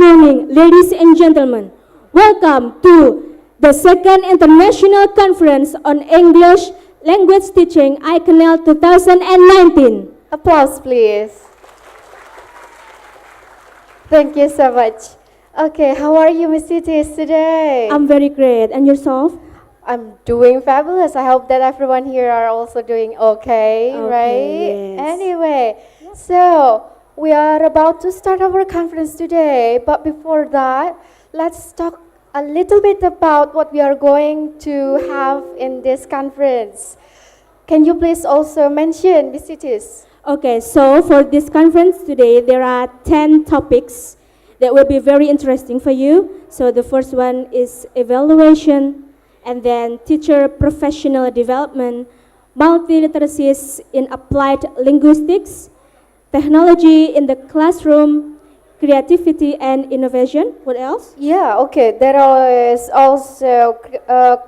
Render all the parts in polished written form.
morning, ladies and gentlemen. Welcome to the second International Conference on English Language Teaching, ICANL 2019. Applause, please. Thank you so much. Okay, how are you, Miss Siti, today? I'm very great. And yourself? I'm doing fabulous. I hope that everyone here are also doing okay, right? Yes. Anyway, so we are about to start our conference today, but before that, let's talk a little bit about what we are going to have in this conference. Can you please also mention, Miss Siti? Okay, so for this conference today, there are 10 topics that will be very interesting for you. So the first one is evaluation, and then teacher professional development, multiliteracies in applied linguistics, technology in the classroom, creativity and innovation. What else? Yeah, okay. There is also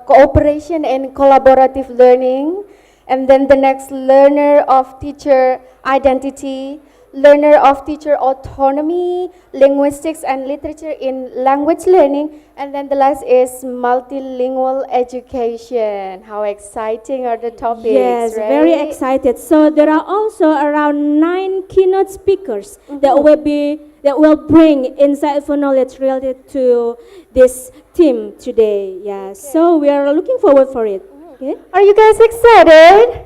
cooperation and collaborative learning. And then the next, learner of teacher identity, learner of teacher autonomy, linguistics and literature in language learning. And then the last is multilingual education. How exciting are the topics, Yes, right? very excited. So there are also around 9 keynote speakers that will bring insightful knowledge related to this theme today. Yeah, so we are looking forward for it. Okay. Are you guys excited?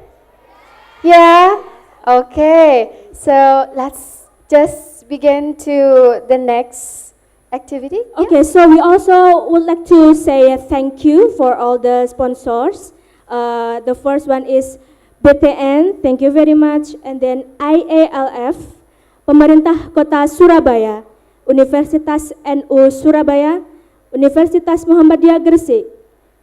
Yeah? Okay, so let's just begin to the next activity. Okay, so we also would like to say a thank you for all the sponsors. The first one is BTN, thank you very much. And then IALF, Pemerintah Kota Surabaya, Universitas NU Surabaya, Universitas Muhammadiyah Gresik,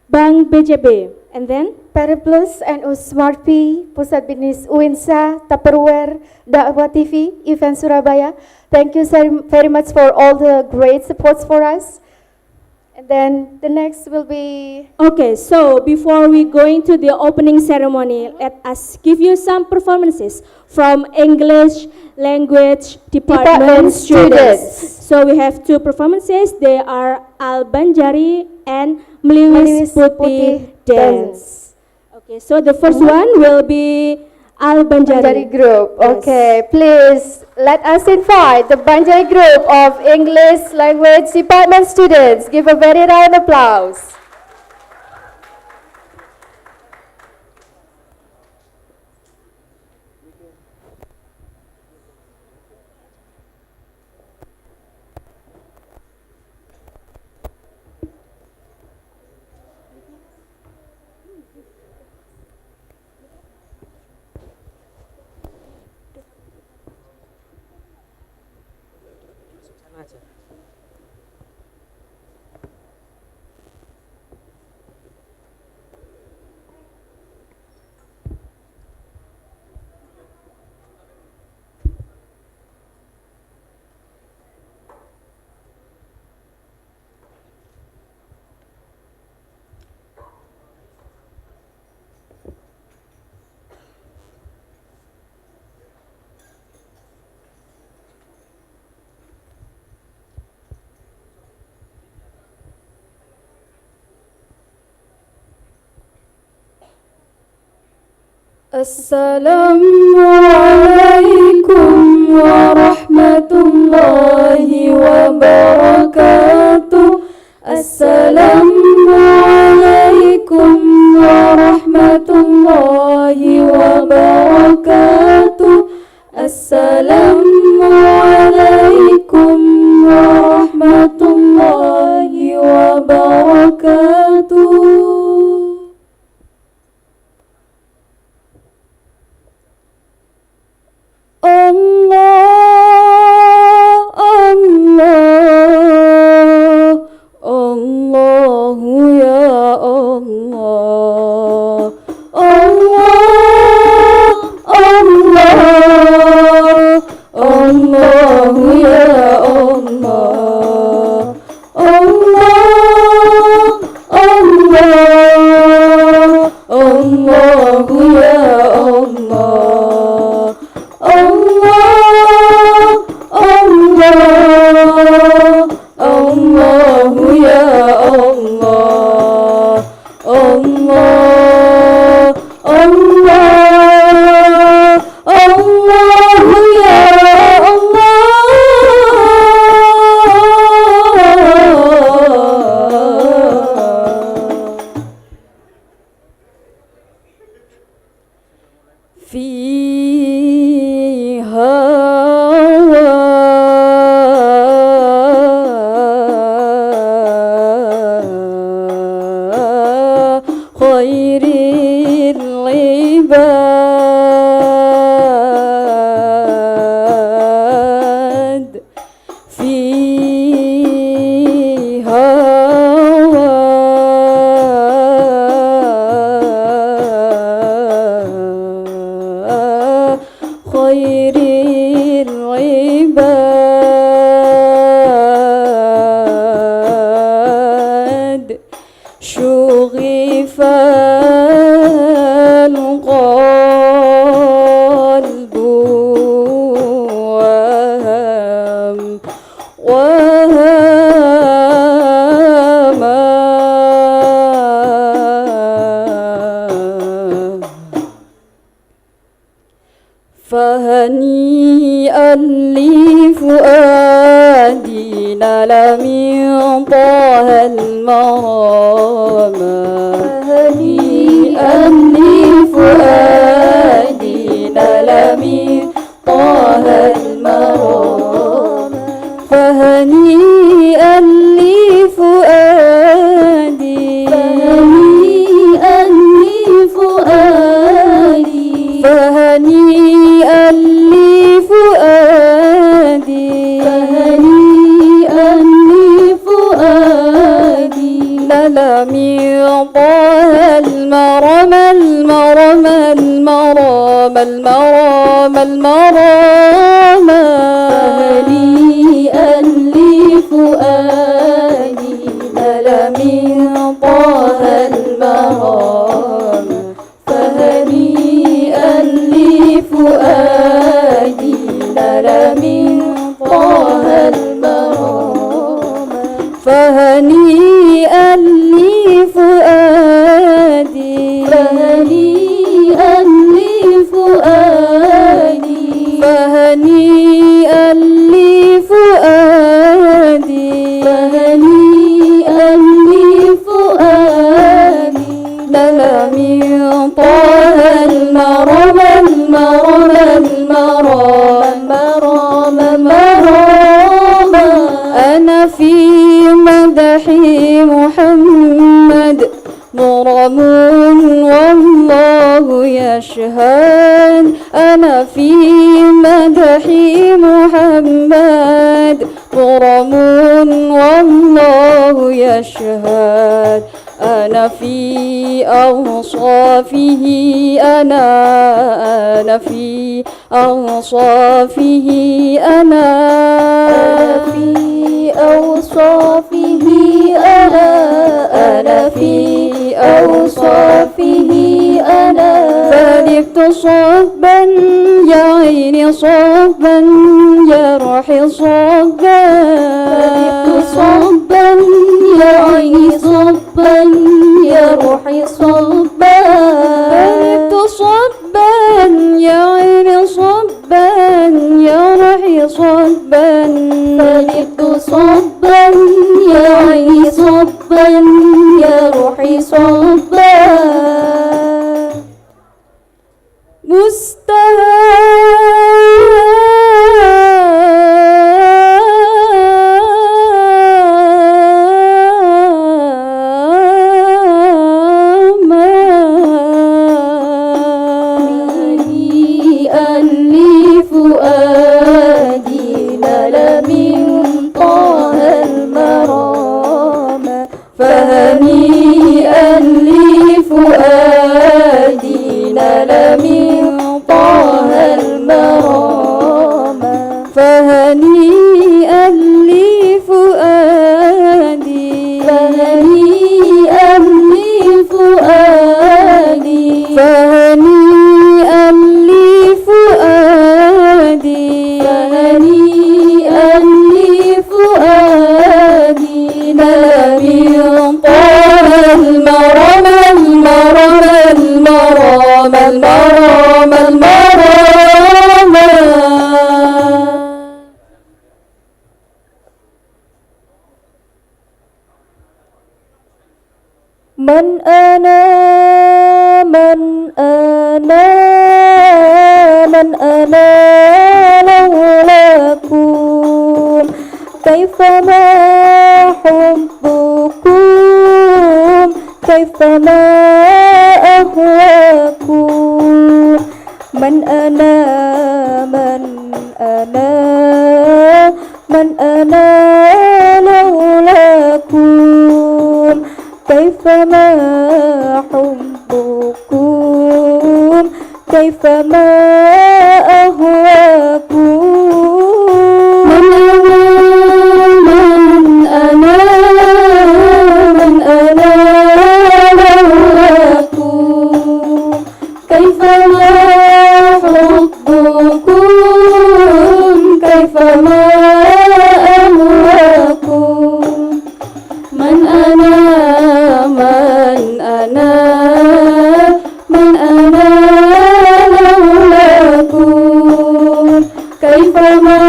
Bank BJB, and then Periplus NU Smart P, Pusat Bisnis UINSA, Tupperware, Dakwah TV, Event Surabaya. Thank you very much for all the great supports for us. And then the next will be... Okay, so before we go into the opening ceremony, let us give you some performances from English Language Department students. So we have 2 performances. They are Al Banjari and Meliwis Putih Dance. Okay, so the first one will be Al Banjari Group. Yes. Okay, please let us invite the Banjari Group of English Language Department students. Give a very round applause. Assalamualaikum warahmatullahi wabarakatuh. Assalamualaikum warahmatullahi wabarakatuh. Assalamualaikum warahmatullahi wabarakatuh. Allahu ya Allah, Allahu ya Allah. ya Allah, Allah, Allah, Allahu ya فهنيئا لفؤادي نال من طه المرام فهنيئا لفؤادي نال من طه المرام فهنيئا لفؤادي فهنيئا لفؤادي فهنيئا لفؤادي فهنيئا لفؤادي نال من طه المرام المرام المرام المرام المرام فهنيئا لفؤادي نال من طه المرام فهنيئا لفؤادي نال من طه المرام فهنيئا لفؤادي فهنيئا لفؤادي فهنيئا لفؤادي فهنيئا لفؤادي نال من طه المرام المرام المرام المرام المرام أنا في مدح محمد مرم والله يشهد أنا في مدح محمد مرم والله يشهد أنا في أوصافه أنا في أوصافه أنا في أوصافه أنا في أوصافه أنا فلقت صبا يا عيني صبا يا روحي صبا فلقت صبا يا عيني صبا يا روحي صبا فلقت صبا يا عيني صبا يا روحي صبا فلقت صبا يا عيني صبا يا روحي صبا هنيئا لفؤادي نال من طه المرام فهنيئا لفؤادي نال من طه المرام فهنيئا لفؤادي فهنيئا لفؤادي فهنيئا لفؤادي فهنيئا لفؤادي نال من أنا من أنا من أنا لولاكم كيفما حبكم كيفما أهواكم من أنا من أنا من أنا لولاكم كيفما حبكم كيفما أهواكم من أنا من أنا لولاكم كيفما حبكم كيفما أهواكم من أنا من أنا من أنا لولاكم كيفما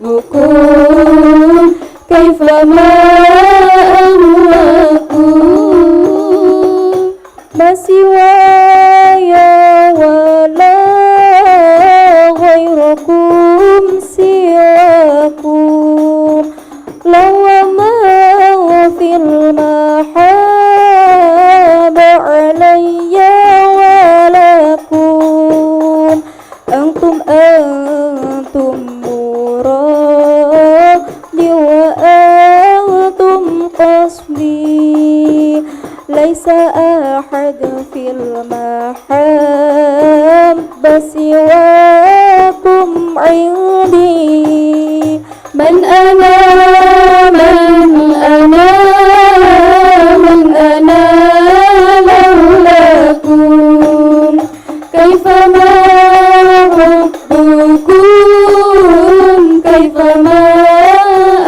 حبكم كيفما أهواكم ما سواي ولا غيركم سواكم لو ما في المحاب علي ولكم أنتم مرادي وأنتم قصدي ليس أحد في المحبة سواكم عندي من أنا من أنا من أنا لولاكم كيفما حبكم كيفما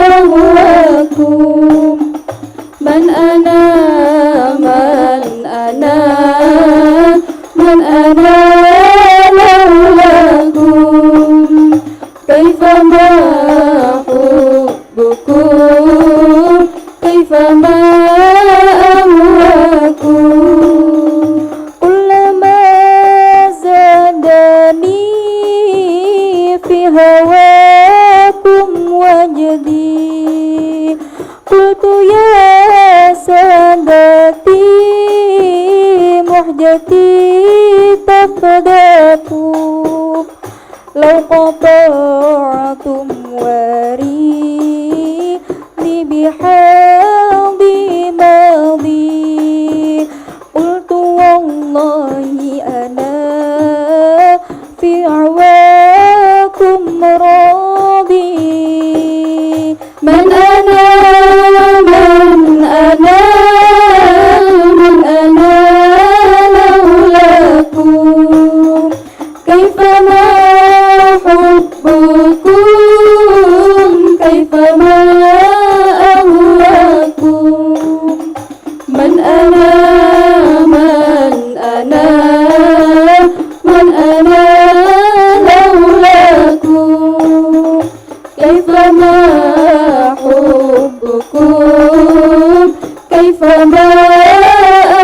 أهواكم من أنا من أنا من أنا لولاكم كيفما حبكم كيفما أهواكم كلما زادني في هواكم وجدي قلت يا سادتي محجتي تفداكم لو قطعتم وريدي بحاضي ماضي قلت والله أنا في عواكم راضي من أنا من أنا من أنا لولاكم كيفما حبكم كيفما أهواكم من أنا من أنا من أنا لولاكم كيفما حبكم كيفما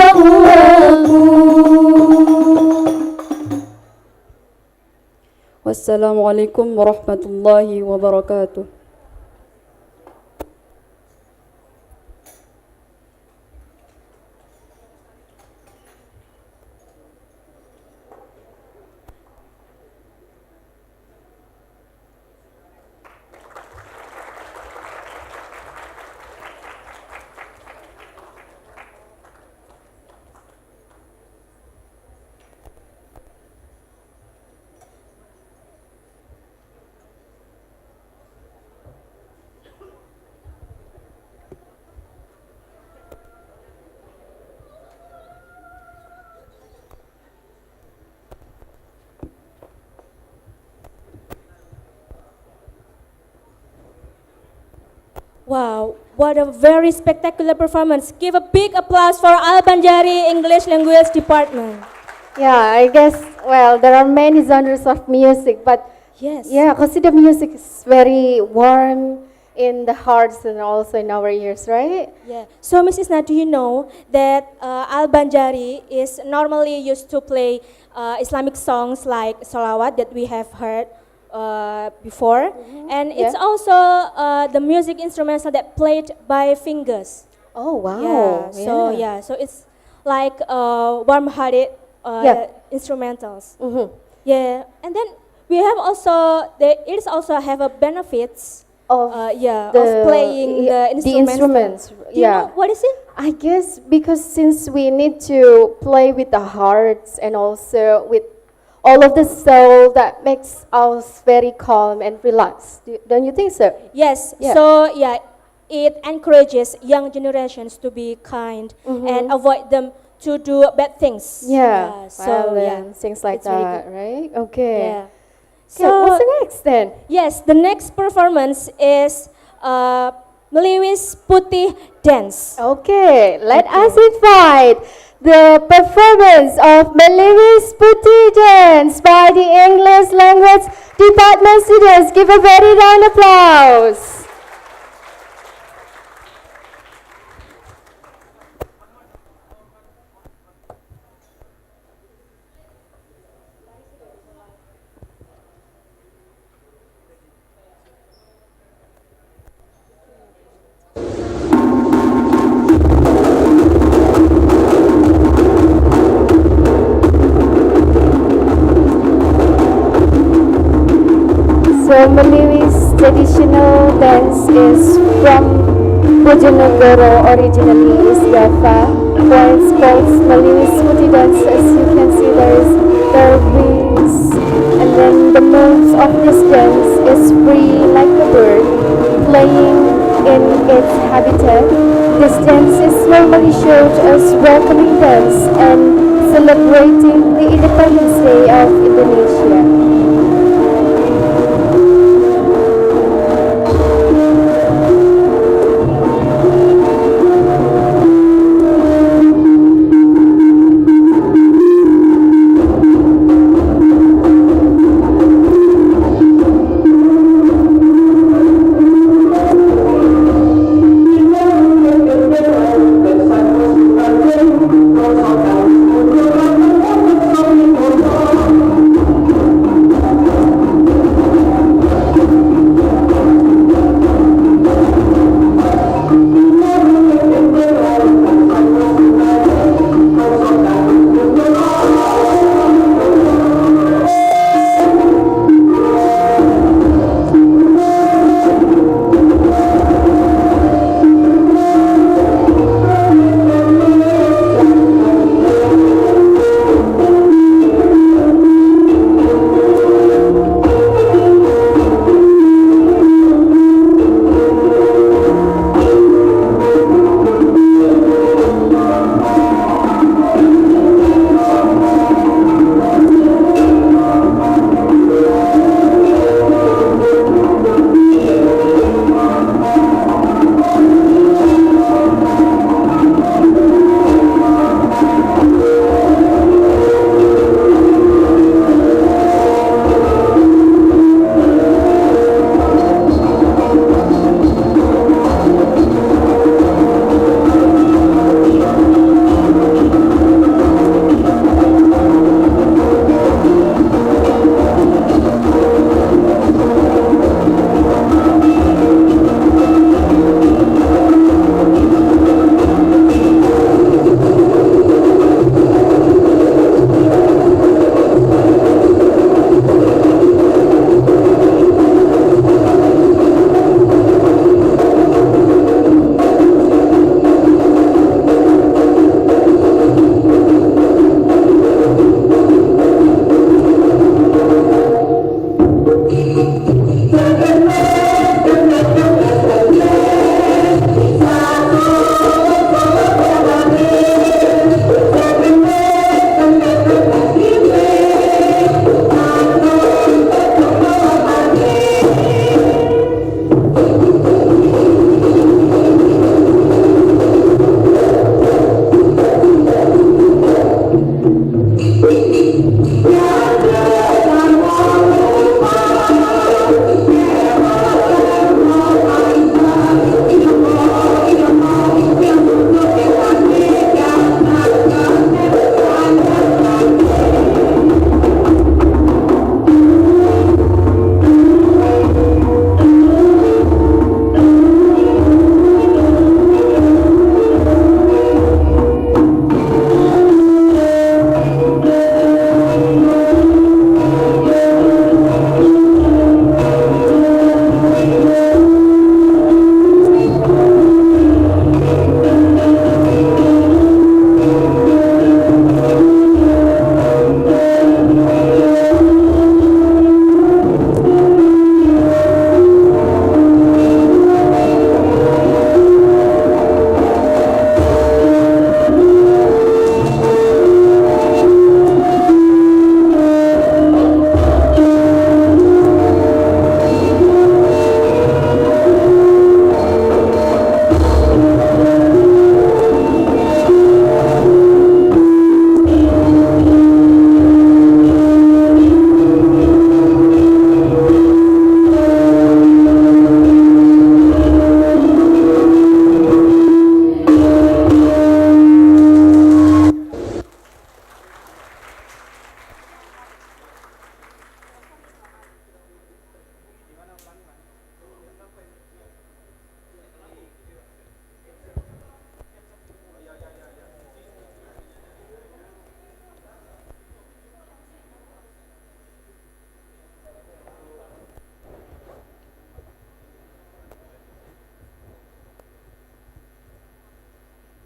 أهواكم. والسلام عليكم ورحمة الله وبركاته. Wow, what a very spectacular performance. Give a big applause for Al-Banjari English Language Department. Yeah, I guess, well, there are many genres of music, but Yes. yeah, consider music is very warm in the hearts and also in our ears, right? Yeah. So, Mrs. Na, do you know that Al-Banjari is normally used to play Islamic songs like Salawat that we have heard before, and it's also the music instruments that played by fingers. Oh wow! Yeah. So it's like warm-hearted instrumentals. Yeah, and then we have also it is also have a benefits Of of playing the instruments. Do you know what is it? I guess because since we need to play with the hearts and also with all of the soul, that makes us very calm and relaxed. Don't you think so? Yes. Yeah. So it encourages young generations to be kind and avoid them to do bad things. Violence, things like it's very that, good. right? Okay. Yeah. So what's the next then? Yes, the next performance is Meliwis Putih Dance. Okay, let us invite the performance of Meliwis Putih Dance by the English Language Department students. Give a very round applause. So Meliwis traditional dance is from Bojonegoro, originally is Java. Why it's called Meliwis Putih dance, as you can see there is, and then the moves of this dance is free like a bird, playing in its habitat. This dance is normally shown as welcoming dance and celebrating the Independence Day of Indonesia.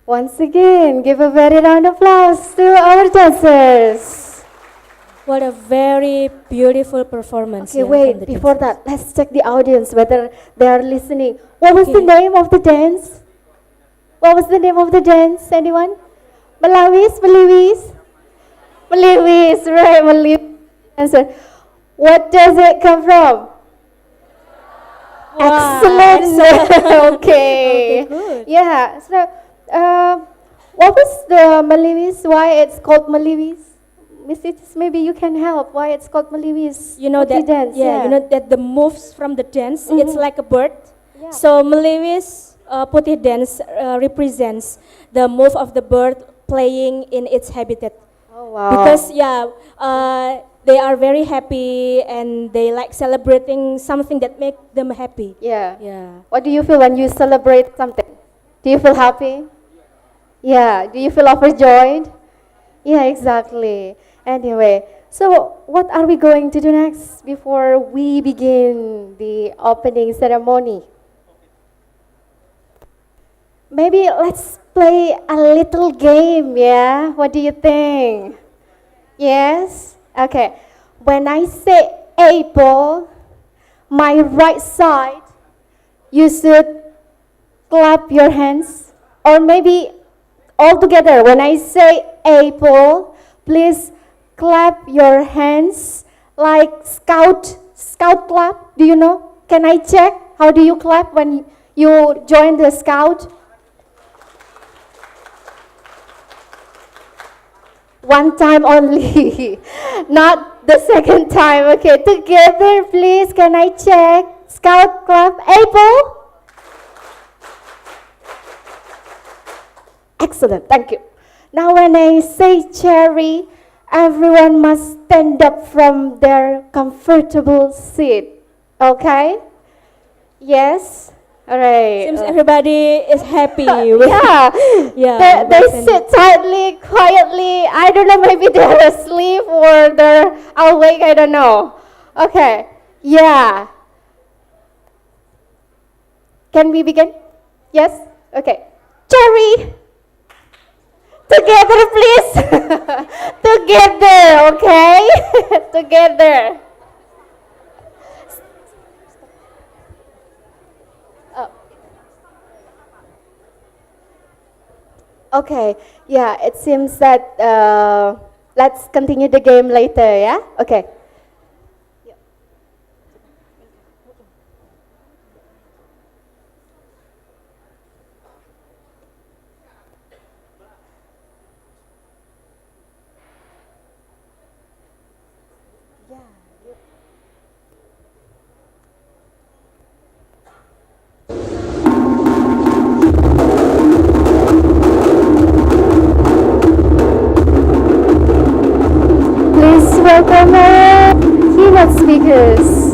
Once again, give a very round of applause to our dancers. What a very beautiful performance. Okay, yeah, wait, from the before dancers. that, let's check the audience whether they are listening. What was the Okay. name of the dance? What was the name of the dance? Anyone? Malawis, Malawis? Malawis, right, Malawis. Answer. What does it come from? Excellent. Okay. Okay, good. Yeah. So, what was the Malawis? Why it's called Malawis? Miss Itis, maybe you can help. Why it's called Malawis? You know Putih that, dance. yeah, you know that the moves from the dance, it's Mhm. like a bird. Yeah. So Malawis Putih dance represents the move of the bird playing in its habitat. Oh wow. Because yeah, they are very happy and they like celebrating something that make them happy. Yeah. Yeah. What do you feel when you celebrate something? Do you feel happy? Yeah. Do you feel overjoyed? Yeah, exactly. Anyway, so what are we going to do next before we begin the opening ceremony? Maybe let's play a little game, yeah? What do you think? Yes? Okay. When I say apple, my right side, you should clap your hands. Or maybe all together. When I say apple, please clap your hands like scout clap. Do you know? Can I check? How do you clap when you join the scout? One time only, not the second time. Okay, together please, can I check? Scout clap, apple? Excellent, thank you. Now when I say cherry, everyone must stand up from their comfortable seat. Okay? Yes? All right. Seems everybody is happy. with- Yeah, Yeah, they that's sit tightly, quietly. I don't know, maybe they're asleep or they're awake, I don't know. Okay, yeah. Can we begin? Yes? Okay. Cherry! Together, please. Together, okay? Together. Oh. Okay, yeah, it seems that let's continue the game later, yeah? Okay. Please welcome our keynote speakers.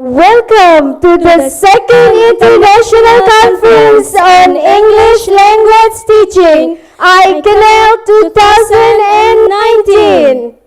Welcome to the second International Conference on English Language Teaching, ICANL 2019.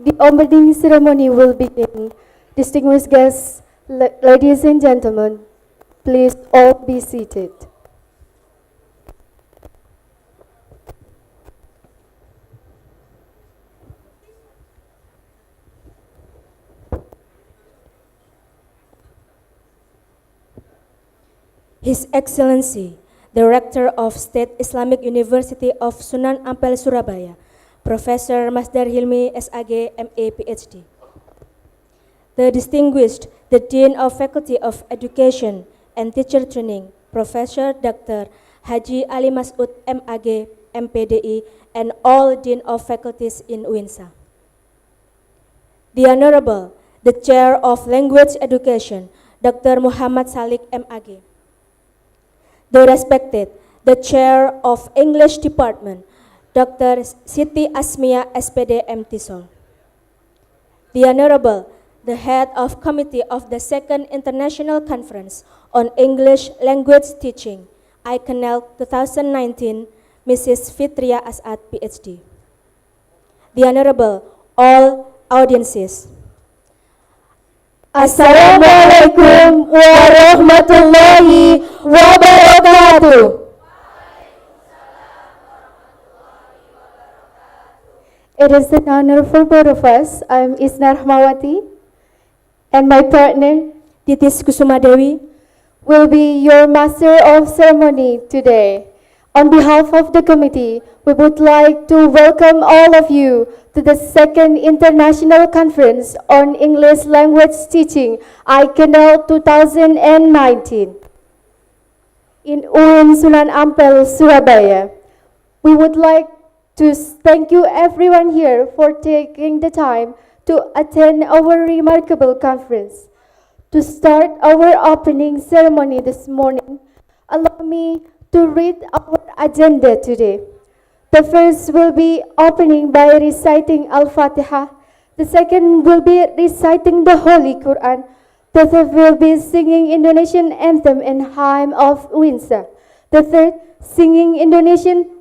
The opening ceremony will begin. Distinguished guests, ladies and gentlemen, please all be seated. His Excellency, the Rector of State Islamic University of Sunan Ampel, Surabaya, Professor Masdar Hilmy, S.Ag, M.A, Ph.D. The distinguished, the Dean of Faculty of Education and Teacher Training, Professor Dr. Haji Ali Masud, M.Ag, M.Pdi, and all Dean of Faculties in UINSA. The Honorable, the Chair of Language Education, Dr. Muhammad Salik, M.Ag. The respected, the Chair of English Department, Dr. Siti Asmia, S.Pd, M.Tisol. The Honorable, the Head of Committee of the Second International Conference on English Language Teaching, ICANL 2019, Mrs. Fitria As'ad, Ph.D. The Honorable, all audiences. Assalamualaikum warahmatullahi wabarakatuh. It is an honor for both of us. I'm Isnar Rahmawati, and my partner Titis Kusumadewi will be your Master of Ceremony today. On behalf of the committee, we would like to welcome all of you to the second International Conference on English Language Teaching, ICANL 2019, in UIN Sunan Ampel, Surabaya. We would like to thank you everyone here for taking the time to attend our remarkable conference. To start our opening ceremony this morning, allow me to read our agenda today. The first will be opening by reciting Al-Fatiha. The second will be reciting the Holy Quran. The third will be singing Indonesian anthem and hymn of Winsa. The third, singing Indonesian.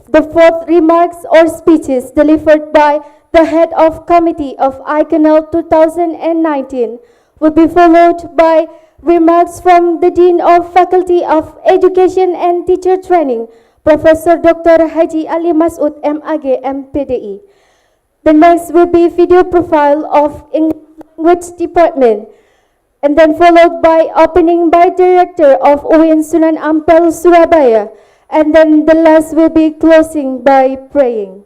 The fourth, remarks or speeches delivered by the head of committee of ICANL 2019 will be followed by remarks from the Dean of Faculty of Education and Teacher Training, Professor Dr. Haji Ali Masud, M.Ag, M.Pdi. The next will be video profile of English Language Department, and then followed by opening by Director of UIN Sunan Ampel, Surabaya, and then the last will be closing by praying.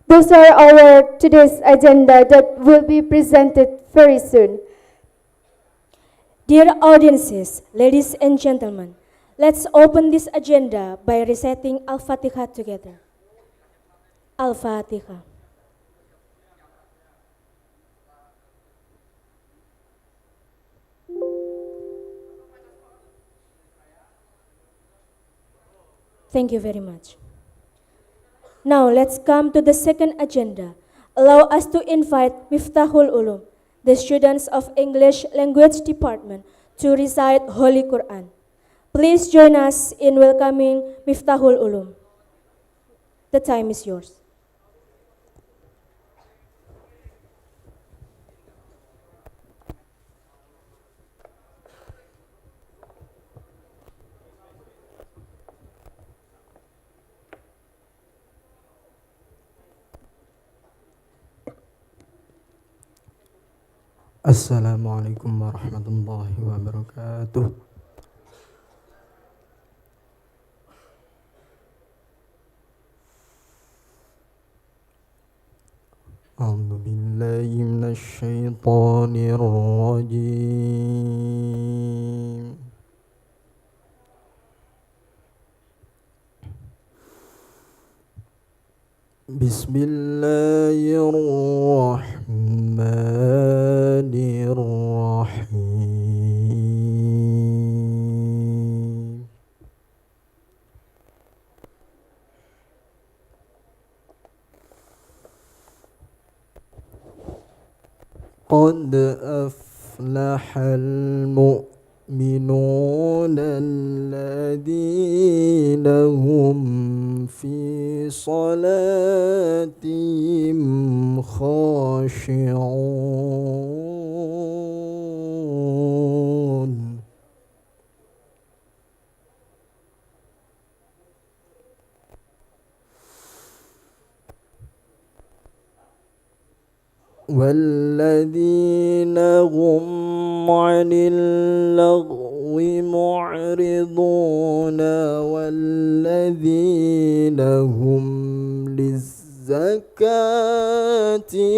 Those are our today's agenda that will be presented very soon. Dear audiences, ladies and gentlemen, let's open this agenda by reciting Al-Fatiha together. Al-Fatiha. Thank you very much. Now let's come to the second agenda. Allow us to invite Miftahul Ulum, the students of English Language Department, to recite Holy Quran. Please join us in welcoming Miftahul Ulum. The time is yours. Assalamualaikum warahmatullahi wabarakatuh. A'udzu billahi minasy syaithanir rajim. Bismillahirrahmanirrahim. Qad aflahal mu'minun alladhina hum fi salatihim khashi'un. والذين هم عن اللغو معرضون والذين هم للزكاة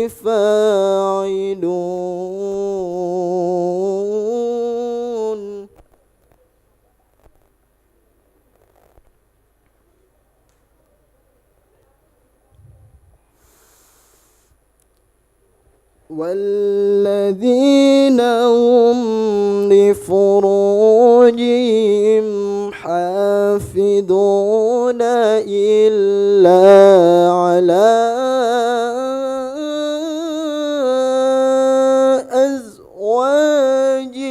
فاعلون. والذين هم لفروجهم حافظون إلا على أزواجهم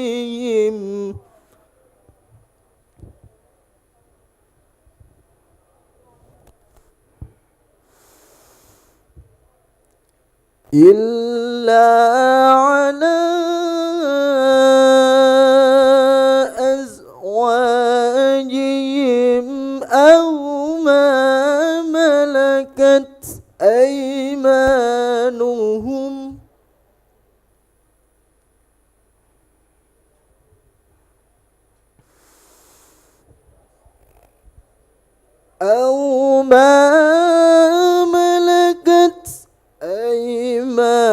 أو ما ملكت أيمانهم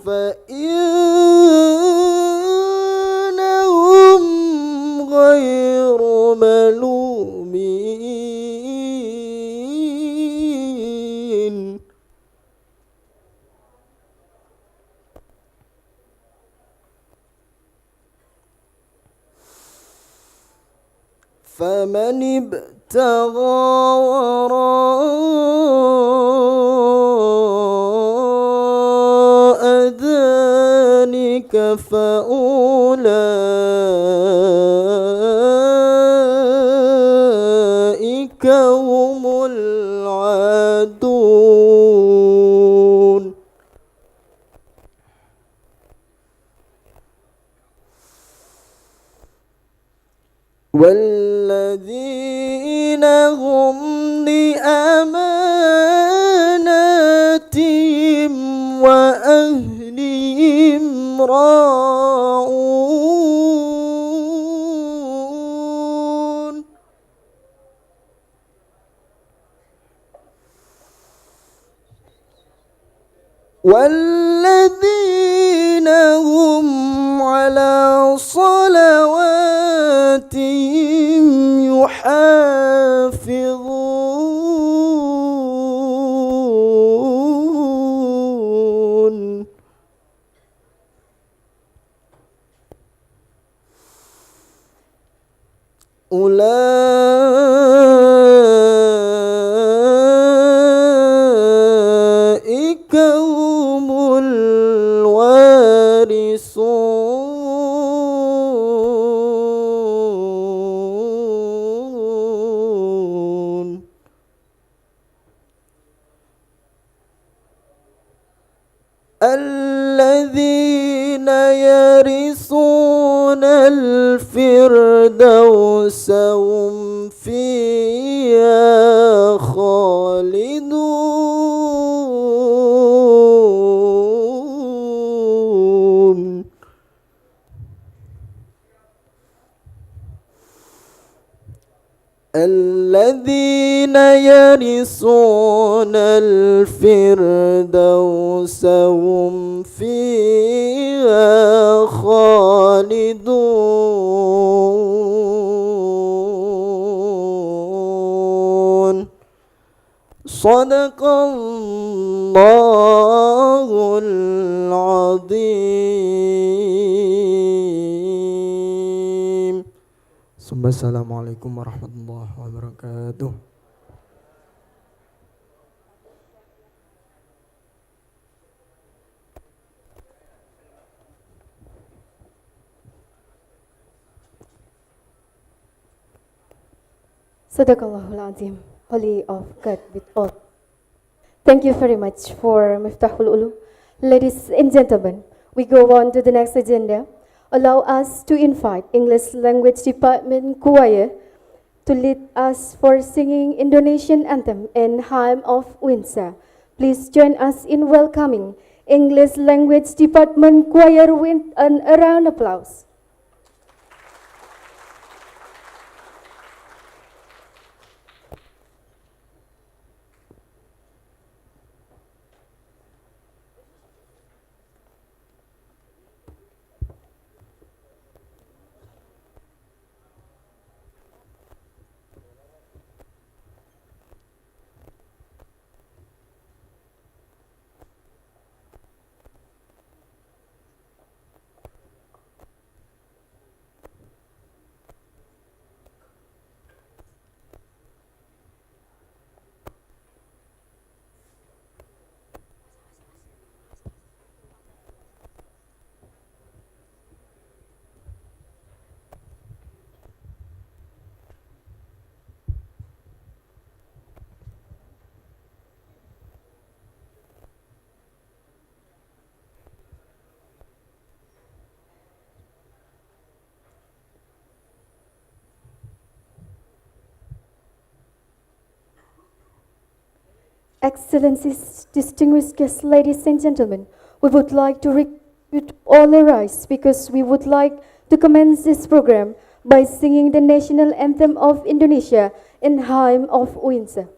فإنهم غير ملومين. فمن ابتغى وراء ذلك فأولئك هم العادون. والذين هم لأماناتهم وأهلهم راعون. والذين هم على صلواتهم يحافظون. أولئك هم الوارثون الذين يرثون الفردوس هم فيها خالدون الذين يرثون الفردوس هم فيها خالدون صدق الله العظيم ثم السلام عليكم ورحمة الله وبركاته. Sadaqallahul Azim, Holy of God with all. Thank you very much for Miftahul Ulu. Ladies and gentlemen, we go on to the next agenda. Allow us to invite English Language Department Choir to lead us for singing Indonesian anthem and hymn of Windsor. Please join us in welcoming English Language Department Choir with an round of applause. Excellencies, distinguished guests, ladies and gentlemen, we would like to request all arise because we would like to commence this program by singing the national anthem of Indonesia and hymn of Windsor.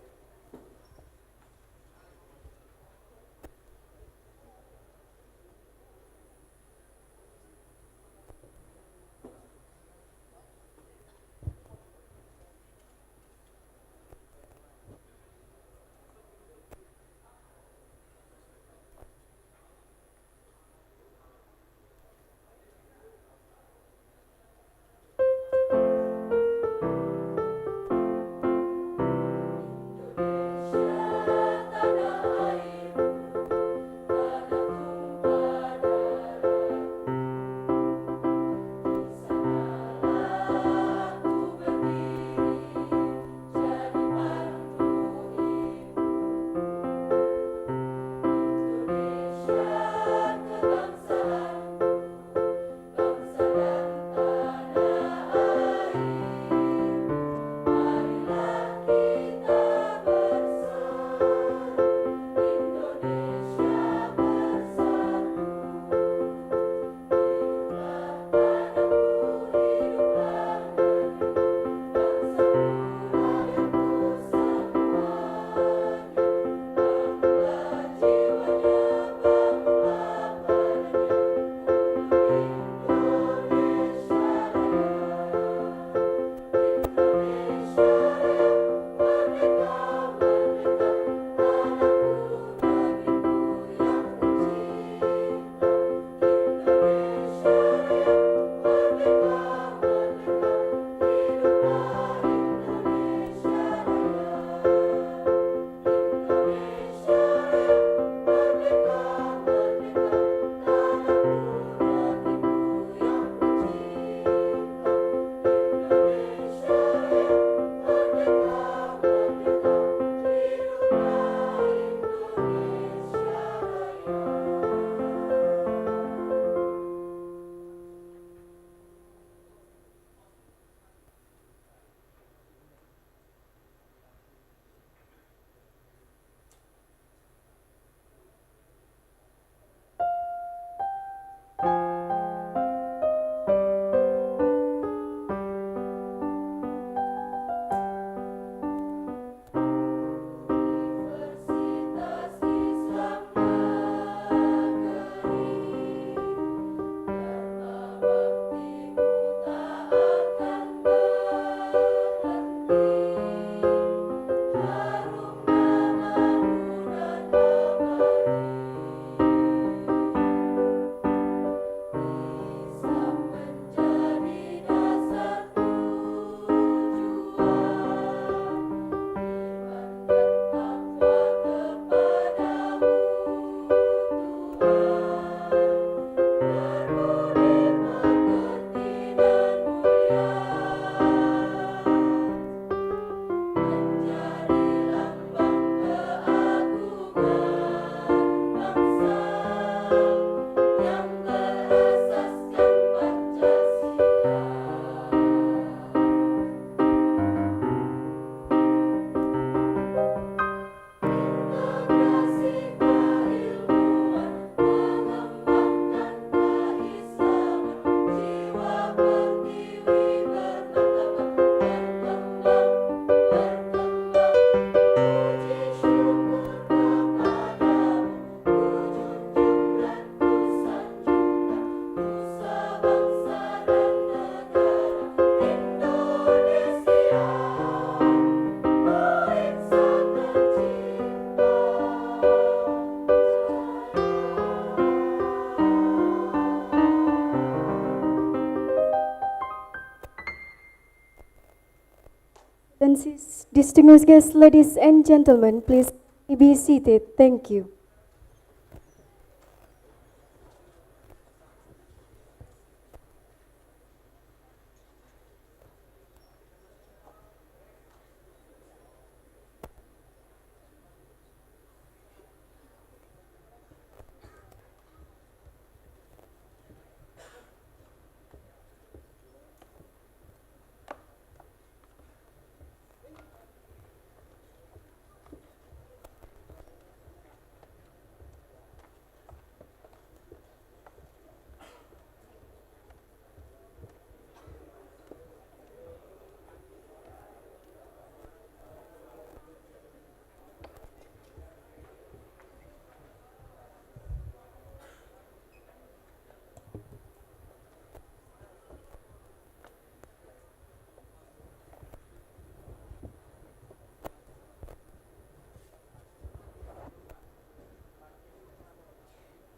Distinguished guests, ladies and gentlemen, please be seated. Thank you.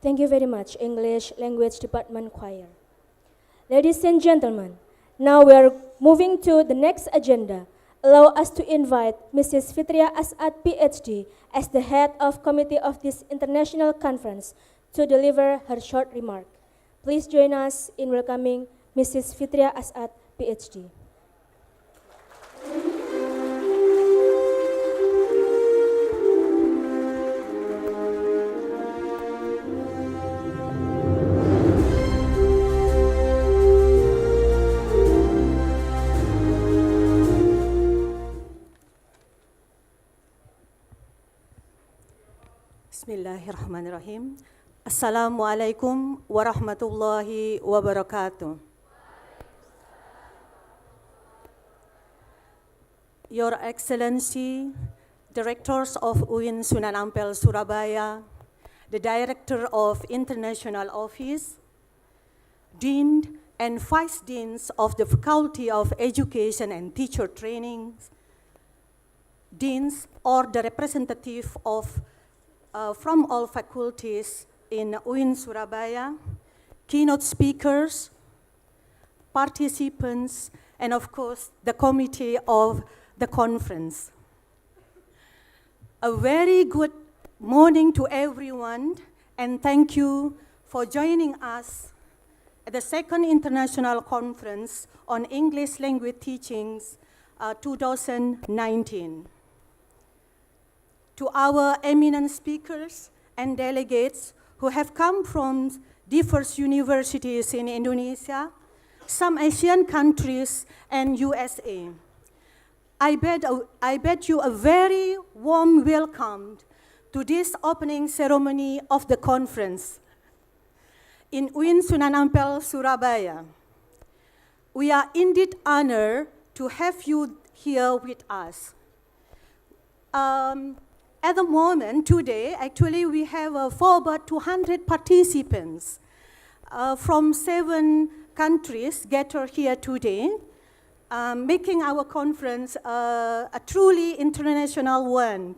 Thank you very much, English Language Department Choir. Ladies and gentlemen, now we are moving to the next agenda. Allow us to invite Mrs. Fitria As'ad, Ph.D., as the head of committee of this international conference, to deliver her short remark. Please join us in welcoming Mrs. Fitria As'ad, Ph.D. Bismillahirrahmanirrahim. Assalamualaikum warahmatullahi wabarakatuh. Your Excellency, Directors of UIN Sunan Ampel Surabaya, the Director of International Office, Dean and Vice Deans of the Faculty of Education and Teacher Training, Deans or the representative of from all faculties in UIN Surabaya, keynote speakers, participants, and of course, the committee of the conference. A very good morning to everyone, and thank you for joining us at the second International Conference on English Language Teachings 2019. To our eminent speakers and delegates who have come from diverse universities in Indonesia, some Asian countries, and USA. I bid you a very warm welcome to this opening ceremony of the conference in UIN Sunan Ampel, Surabaya. We are indeed honored to have you here with us. At the moment, today, actually, we have for about 200 participants from 7 countries gathered here today, making our conference a truly international one.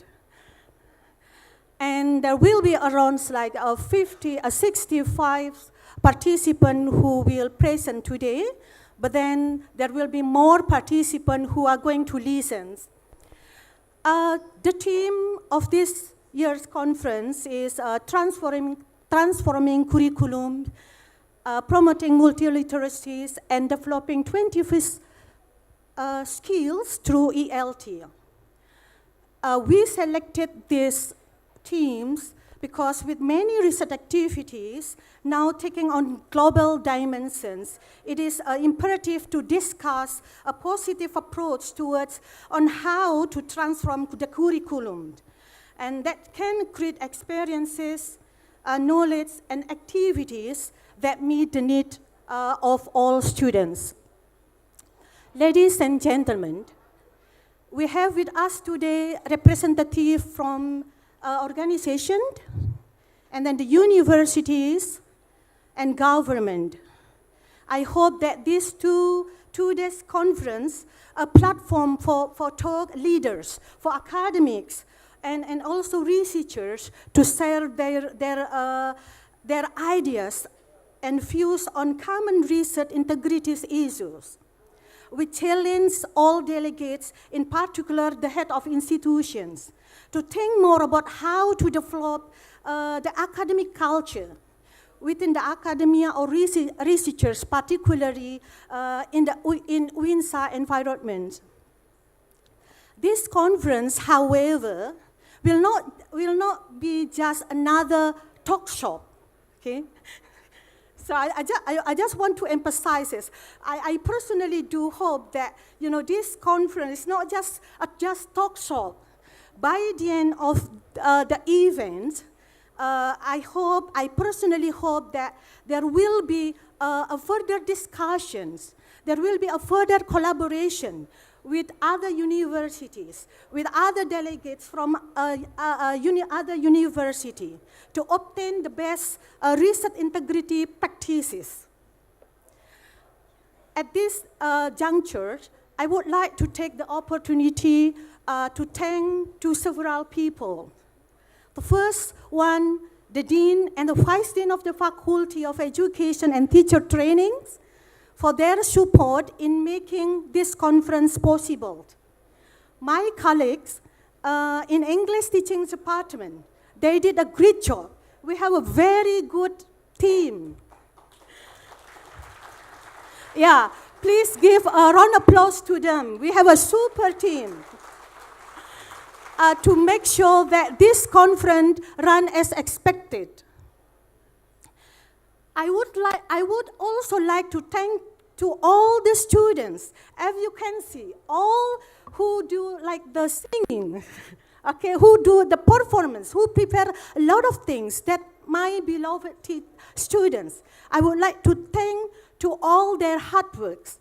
And there will be around like 65 participants who will present today, but then there will be more participants who are going to listen. The theme of this year's conference is transforming curriculum, promoting multiliteracies, and developing 21st skills through ELT. We selected these themes because with many research activities now taking on global dimensions, it is imperative to discuss a positive approach towards on how to transform the curriculum. And that can create experiences, knowledge, and activities that meet the need of all students. Ladies and gentlemen, we have with us today representatives from organization, and then the universities and government. I hope that these two days conference a platform for thought leaders, for academics, and also researchers to share their ideas and views on common research integrities issues. we challenge all delegates, in particular the head of institutions, to think more about how to develop the academic culture within the academia or researchers, particularly in UINSA environment. This conference, however, will not be just another talk shop, okay? So I just want to emphasize this. I personally do hope that, you know, this conference is not just a talk shop. By the end of the event, I personally hope that there will be a further discussions, there will be a further collaboration with other universities, with other delegates from other university to obtain the best research integrity practices. At this juncture, I would like to take the opportunity to thank to several people. The first one, the Dean and the Vice Dean of the Faculty of Education and Teacher Trainings, for their support in making this conference possible. My colleagues in English teaching department, they did a great job. We have a very good team. Yeah, please give a round of applause to them. We have a super team to make sure that this conference run as expected. I would also like to thank to all the students, as you can see, all who do like the singing, okay, who do the performance, who prepare a lot of things that my beloved students. I would like to thank to all their hard works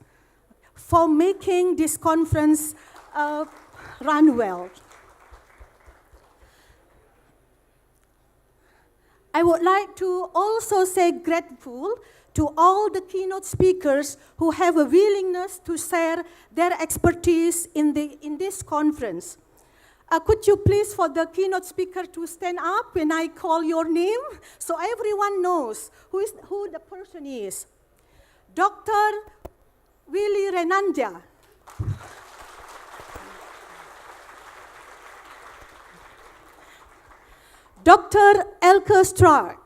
for making this conference run well. I would like to also say grateful to all the keynote speakers who have a willingness to share their expertise in this conference. Could you please, for the keynote speaker to stand up when I call your name, so everyone knows who the person is. Dr. Willy A Renandya. Dr. Elke Stracke.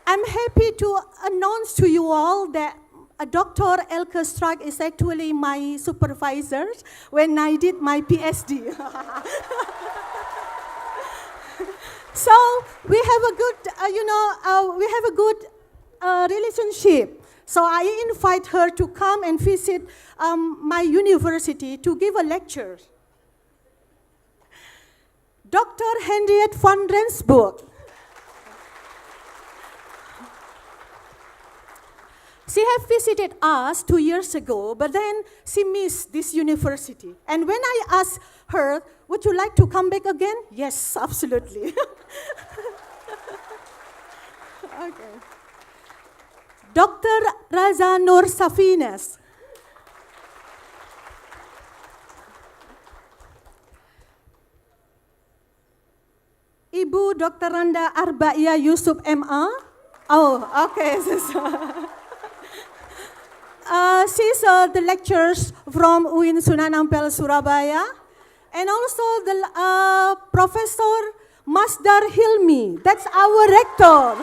I'm happy to announce to you all that Dr. Elke Stracke is actually my supervisor when I did my Ph.D. So we have a good, relationship. So I invite her to come and visit my university to give a lecture. Dr. Henriette van Rensburg. She had visited us 2 years ago, but then she missed this university. And when I asked her, would you like to come back again? Yes, absolutely. Okay. Dr. Raza Nur Safinas. Ibu Dr. Randa Arbiyah Yusuf M.A. Oh, okay. She's the lecturers from UIN Sunan Ampel, Surabaya. And also the Professor Masdar Hilmy. That's our rector.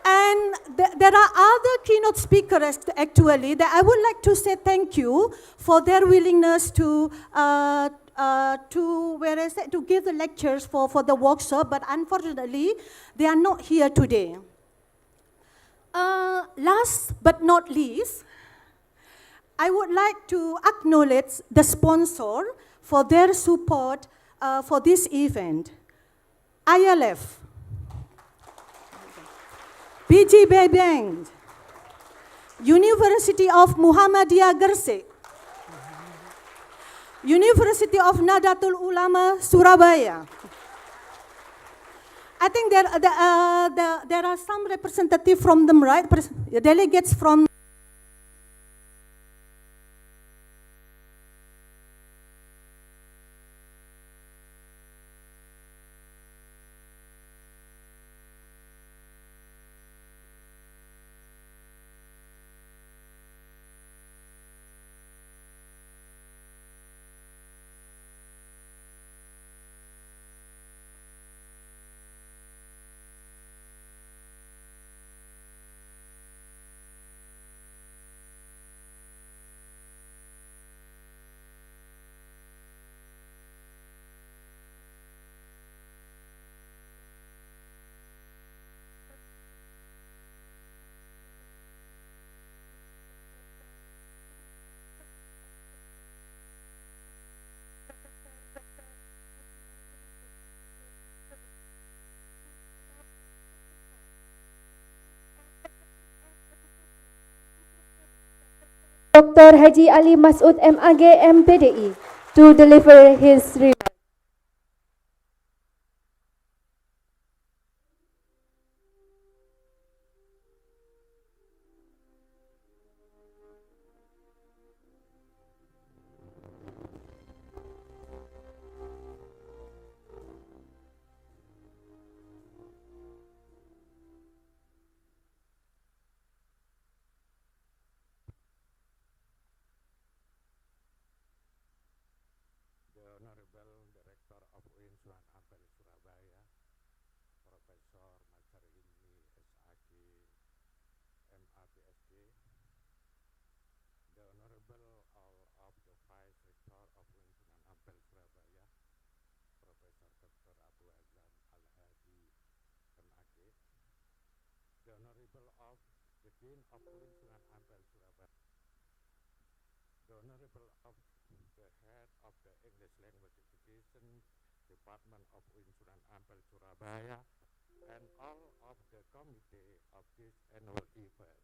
And there are other keynote speakers actually that I would like to say thank you for their willingness to give the lectures for the workshop, but unfortunately they are not here today. Last but not least, I would like to acknowledge the sponsor for their support for this event. ILF, BGB Bank, University of Muhammadiyah Gresik, University of Nahdlatul Ulama Surabaya. I think there are some representatives from them, right? Delegates from Dr. Haji Ali Masud M.Ag M.Pdi to deliver his remarks. The Honorable Director of UIN Sunan Ampel Surabaya, Profesor Masdar Hilmy, S.Ag, M.A. Ph.D. The Honorable all of the Vice Rector of UIN Sunan Ampel Surabaya, Profesor Dr. Abu Hazan Al-Hadi, M.Ag. The Honorable of the Dean of UIN Sunan Ampel Surabaya, the Honorable of the Head of the English Language Education Department of UIN Sunan Ampel Surabaya, and all of the committee of this annual event.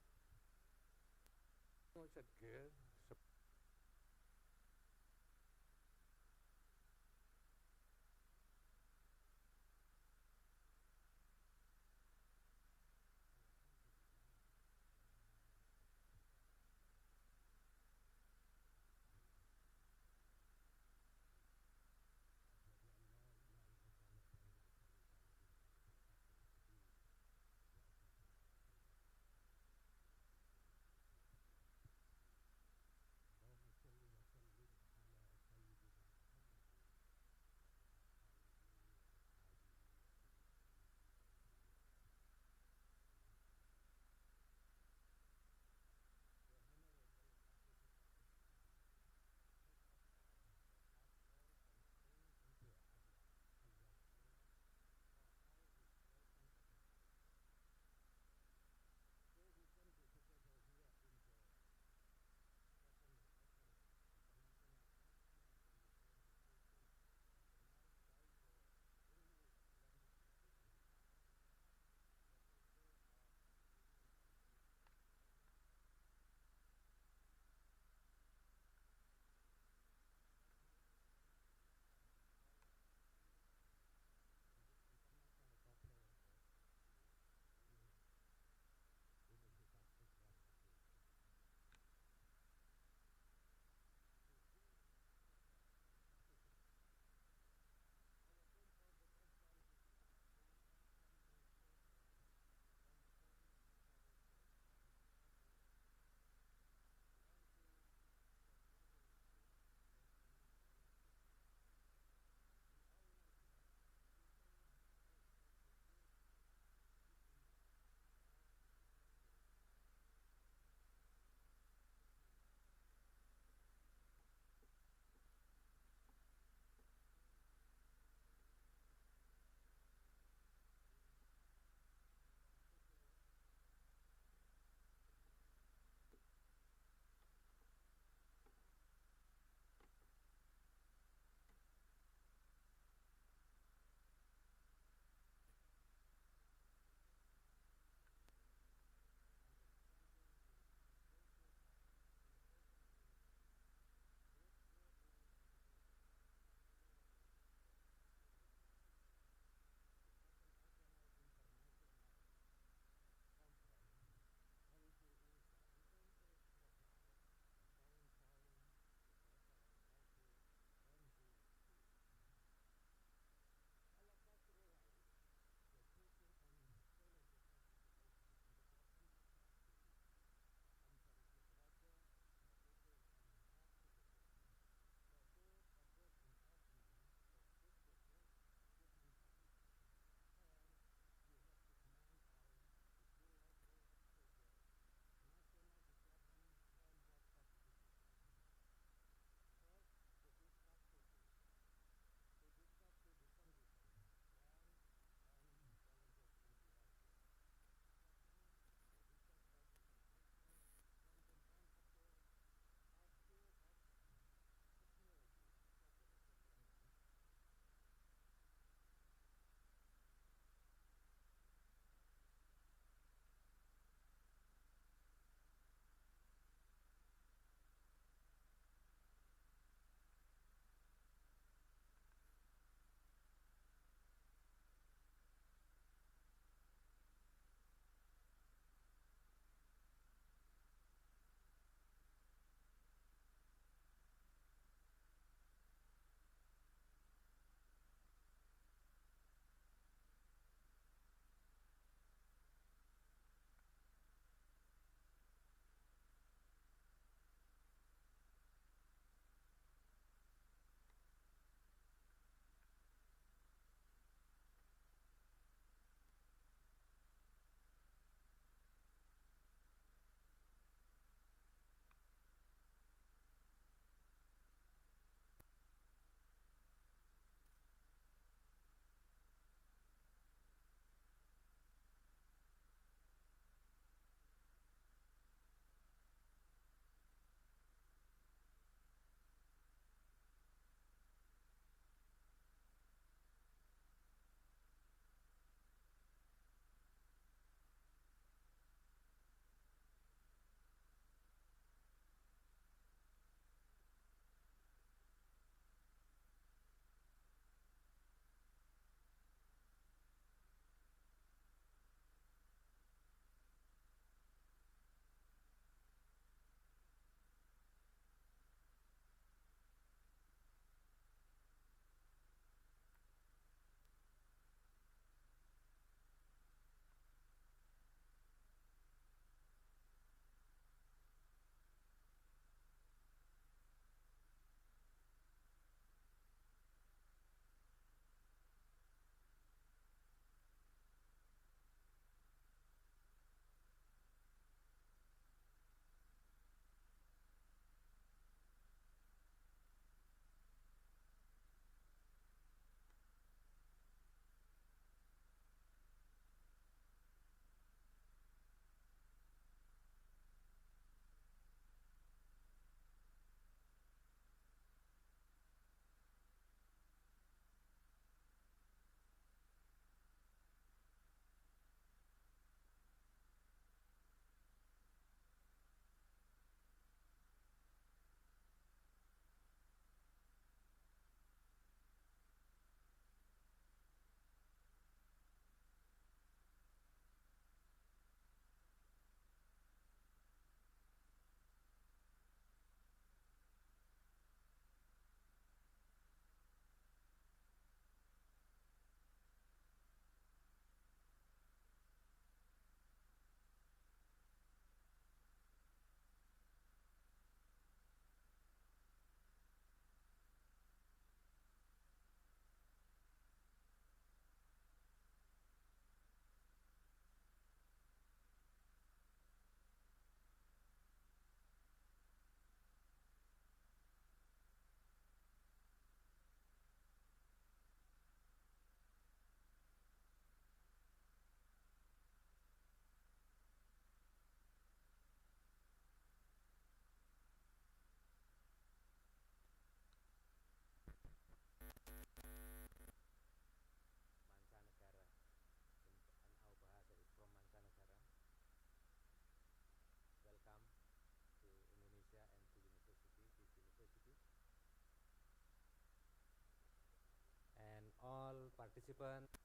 participants.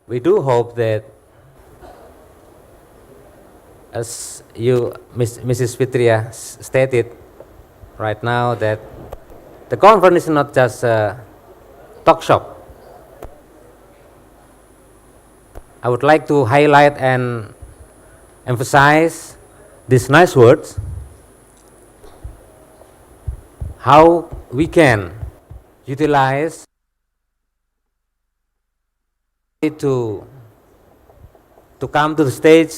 We do hope that, as you, Mrs. Fitria, stated right now, that the conference is not just a talk shop. I would like to highlight and emphasize these nice words, how we can utilize to come to the stage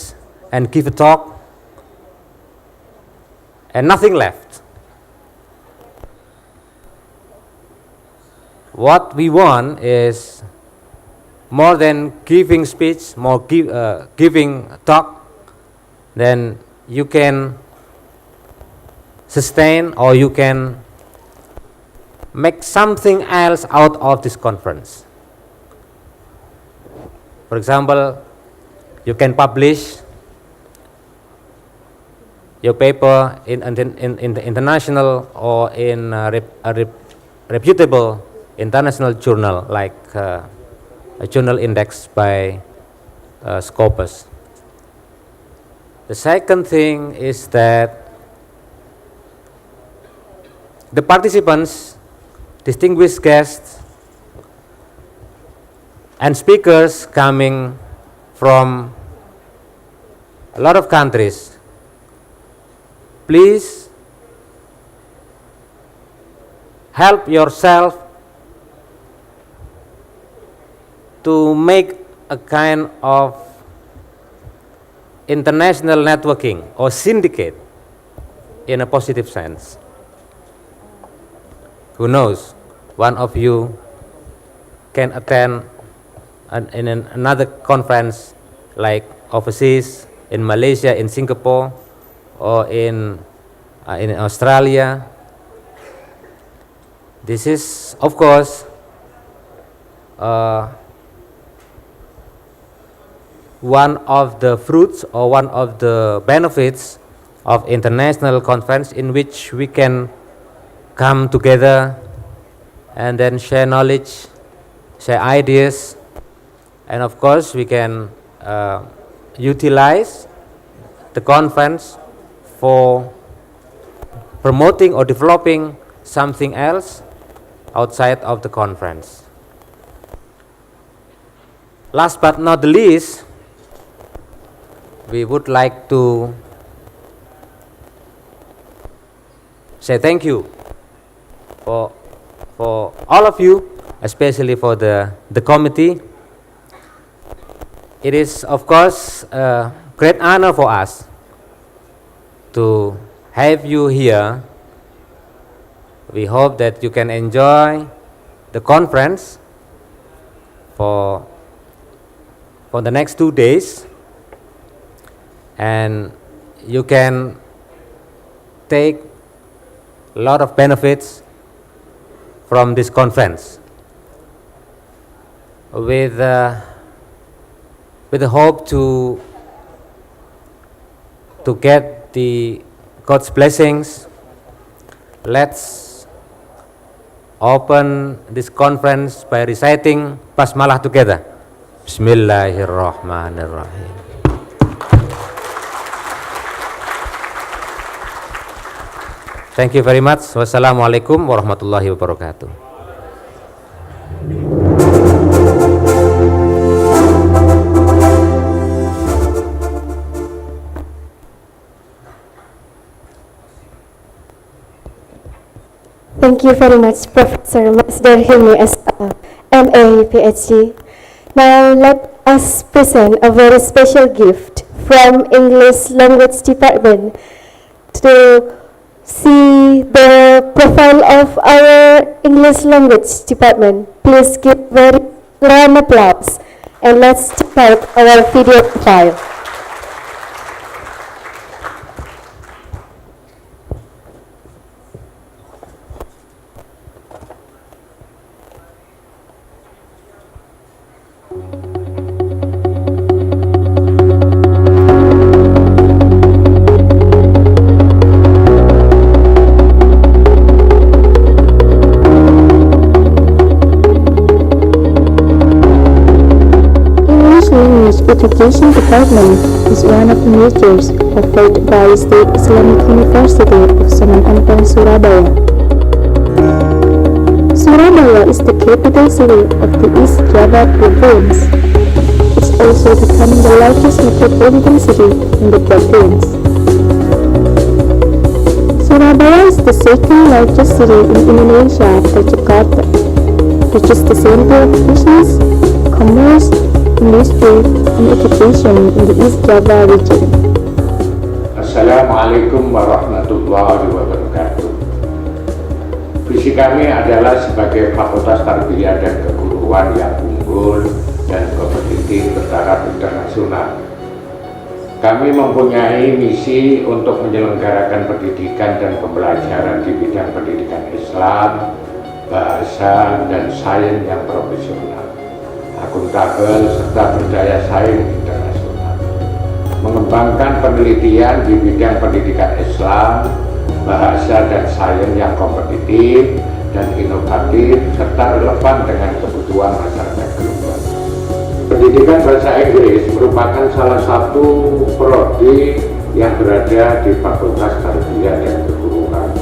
and give a talk and nothing left. What we want is more than giving speech, more giving talk, then you can sustain or you can make something else out of this conference. For example, you can publish your paper in the international or in a reputable international journal like a journal indexed by Scopus. The second thing is that the participants, distinguished guests, and speakers coming from a lot of countries, please help yourself to make a kind of international networking or syndicate in a positive sense. Who knows, one of you can attend in another conference like overseas, in Malaysia, in Singapore, or in in Australia. This is, of course, one of the fruits or one of the benefits of international conference, in which we can come together and then share knowledge, share ideas, and of course we can utilize the conference for promoting or developing something else outside of the conference. Last but not the least, we would like to say thank you for all of you, especially for the committee. It is, of course, a great honor for us to have you here. We hope that you can enjoy the conference for the next 2 days, and you can take a lot of benefits from this conference with the hope to get the God's blessings. Let's open this conference by reciting basmalah together. Bismillahirrahmanirrahim. Thank you very much. Wassalamualaikum warahmatullahi wabarakatuh. Thank you very much, Professor Masdar Hilmy, M.A. Ph.D. Now let us present a very special gift from English Language Department to see the profile of our English Language Department. Please give very round applause and let's start our video profile. Education Department is one of the majors offered by State Islamic University of Sunan Ampel, Surabaya. Surabaya is the capital city of the East Java province. It's also becoming the largest metropolitan city in the province. Surabaya is the second largest city in Indonesia after Jakarta, which is the center of business, commerce, industry, and education in the East Java region. Assalamualaikum warahmatullahi wabarakatuh. Visi kami adalah sebagai Fakultas Tarbiyah dan Keguruan yang unggul dan kompetitif bertaraf internasional. Kami mempunyai misi untuk menyelenggarakan pendidikan dan pembelajaran di bidang pendidikan Islam, bahasa, dan sains yang profesional, akuntabel, serta berdaya saing internasional. Mengembangkan penelitian di bidang pendidikan Islam, bahasa, dan sains yang kompetitif dan inovatif, serta relevan dengan kebutuhan masyarakat global. Pendidikan bahasa Inggris merupakan salah satu prodi yang berada di Fakultas Tarbiyah dan Keguruan,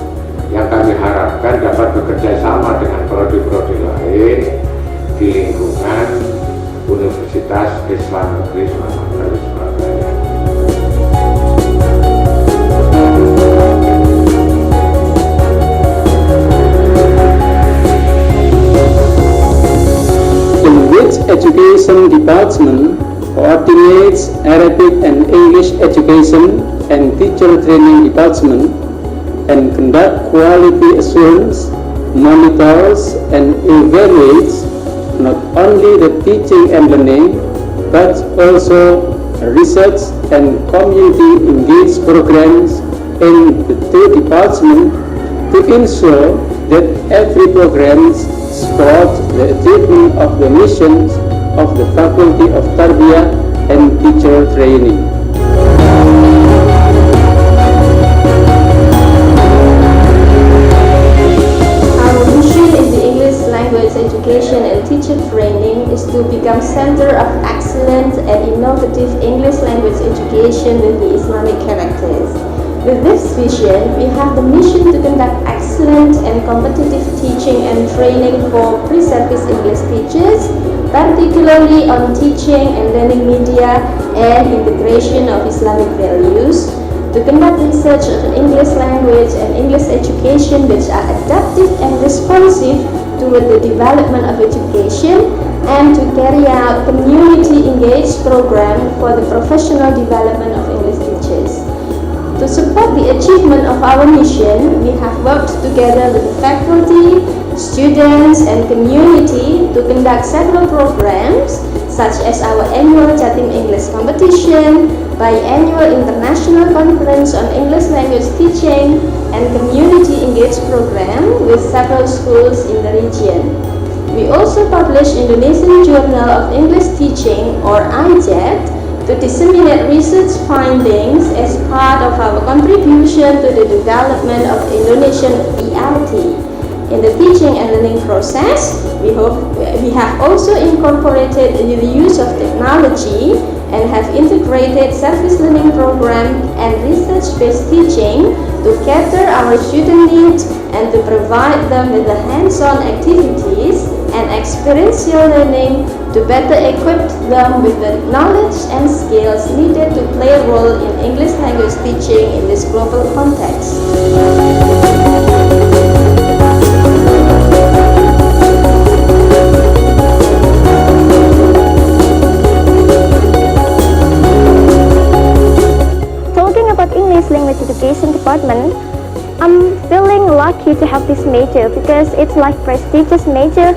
yang kami harapkan dapat bekerja sama dengan prodi-prodi lain di lingkungan Universitas Islam Negeri Sunan Surabaya. In which Education Department coordinates Arabic and English education and teacher training department and conduct quality assurance, monitors and evaluates not only the teaching and learning, but also research and community engaged programs in the two departments to ensure that every program supports the achievement of the missions of the Faculty of Tarbiyah and Teacher Training. Our mission in the English language education and teacher training is to become center of excellence and innovative English language education with the Islamic characters. With this vision, we have the mission to conduct excellent and competitive teaching and training for pre-service English teachers, particularly on teaching and learning media and integration of Islamic values, to conduct research on English language and English education which are adaptive and responsive toward the development of education, and to carry out community engaged program for the professional development of English teachers. To support the achievement of our mission, we have worked together with the faculty, students, and community to conduct several programs such as our annual Jatim English competition, biannual international conference on English language teaching, and community engaged program with several schools in the region. We also publish Indonesian Journal of English Teaching or IJET to disseminate research findings as part of our contribution to the development of Indonesian ERT. In the teaching and learning process, we have also incorporated the use of technology and have integrated service learning program and research-based teaching to cater our student needs and to provide them with the hands-on activities and experiential learning to better equip them with the knowledge and skills needed to play a role in English language teaching in this global context. Talking about English language education department, I'm feeling lucky to have this major because it's like prestigious major.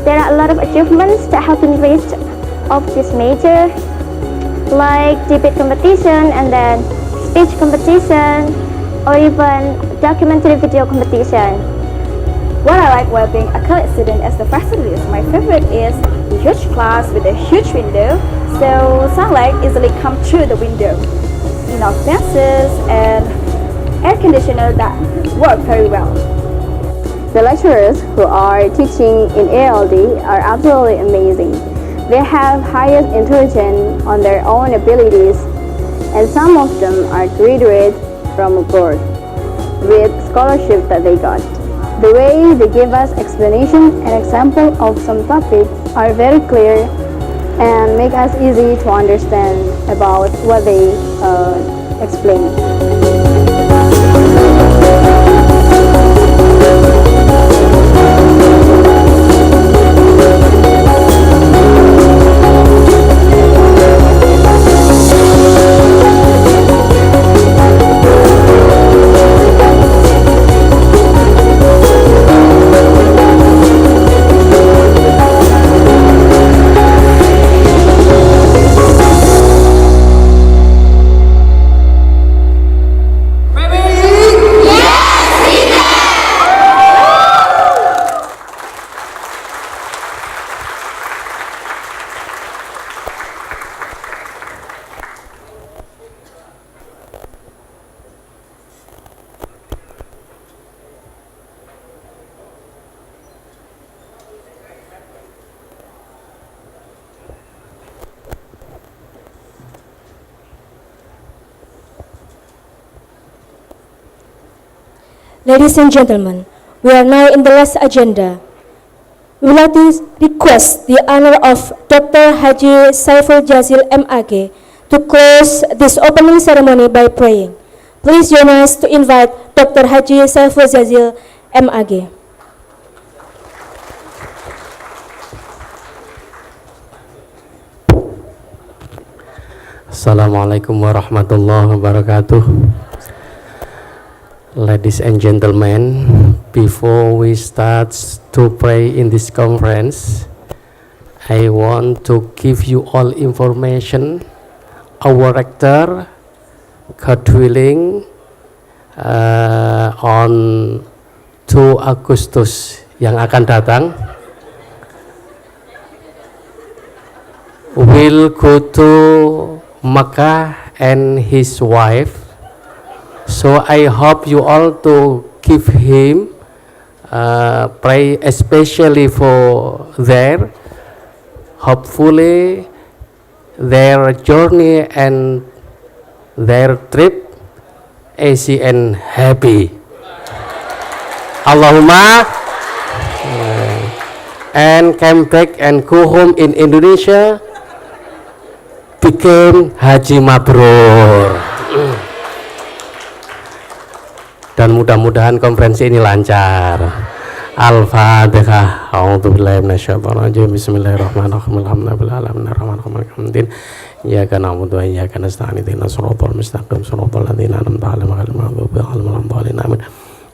There are a lot of achievements that have been reached of this major, like debate competition and then speech competition, or even documentary video competition. What I like while being a college student as the facilities, my favorite is the huge class with a huge window, so sunlight easily comes through the window. Enough fences and air conditioner that work very well. The lecturers who are teaching in ALD are absolutely amazing. They have highest intelligence on their own abilities, and some of them are graduates from abroad with scholarship that they got. The way they give us explanation and example of some topics are very clear and make us easy to understand about what they explain. Ladies and gentlemen, we are now in the last agenda. We would like to request the honor of Dr. Haji Saiful Jazil M.Ag to close this opening ceremony by praying. Please join us to invite Dr. Haji Saiful Jazil M.Ag. Assalamualaikum warahmatullahi wabarakatuh. Ladies and gentlemen, before we start to pray in this conference, I want to give you all information. Our rector, God willing, on 2 Agustus yang akan datang will go to Mecca and his wife. So I hope you all to give him pray especially for their hopefully their journey and their trip easy and happy. Allahumma and come back and go home in Indonesia became haji mabrur. Dan mudah-mudahan konferensi ini lancar. Al-Fatihah. A'udzubillahi minasyaitonir rajim. Bismillahirrahmanirrahim. Alhamdulillahirrahmanirrahim. Iyyaka na'budu wa iyyaka nasta'in. Ihdinas siratal mustaqim. Siratal ladzina an'amta 'alaihim ghairil maghdubi 'alaihim waladdallin. Amin.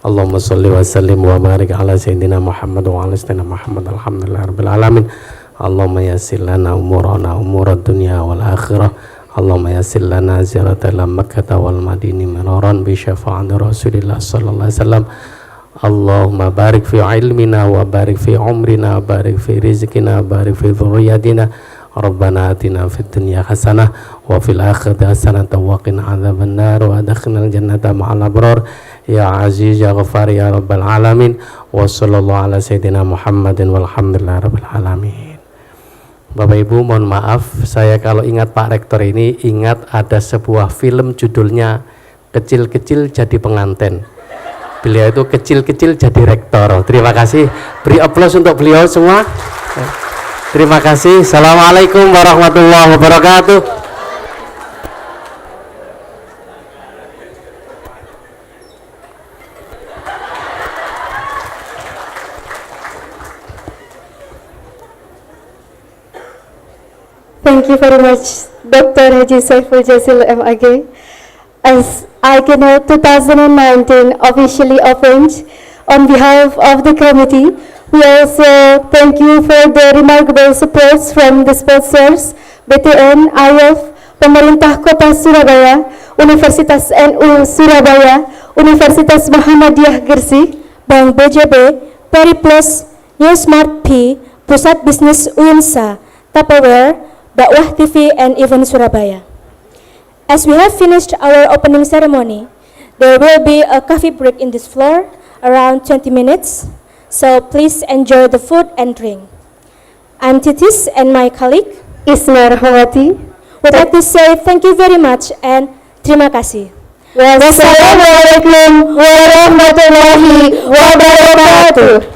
Allahumma shalli wa sallim wa barik ala sayyidina Muhammad wa ala sayyidina Muhammad. Alhamdulillahirabbil alamin. Allahumma yassir lana umurana umurad dunya wal akhirah. Allahumma yassir lana ziyarata ila Makkah wal Madinah manaran bi syafa'ati Rasulillah sallallahu alaihi wasallam. Allahumma barik fi ilmina wa barik fi umrina wa barik fi rizqina wa barik fi dhurriyyatina. Rabbana atina fid dunya hasanah wa fil akhirati hasanah wa qina adzaban nar wa adkhilnal jannata ma'al abrar ya aziz ya ghafar ya rabbal alamin. Wa sallallahu ala sayyidina Muhammadin walhamdulillahi rabbil alamin. Bapak Ibu, mohon maaf, saya kalau ingat Pak Rektor ini ingat ada sebuah film judulnya Kecil-kecil Jadi Penganten. Beliau itu kecil-kecil jadi rektor. Terima kasih. Beri aplaus untuk beliau semua. Terima kasih. Assalamualaikum warahmatullahi wabarakatuh. Thank you very much, Dr. Haji Saiful Jasil M.Ag. As Ag 2019 officially opened, on behalf of the committee, we also thank you for the remarkable supports from the sponsors, BTN, IF, Pemerintah Kota Surabaya, Universitas NU Surabaya, Universitas Muhammadiyah Gresik, Bank BJB, Periplus, New Smart P, Pusat Bisnis UINSA, Tupperware, Dakwah TV, and even Surabaya. As we have finished our opening ceremony, there will be a coffee break in this floor, around 20 minutes, so please enjoy the food and drink. I'm Titis and my colleague, Nur Hayati, would like to say thank you very much and terima kasih. Wassalamualaikum warahmatullahi wabarakatuh.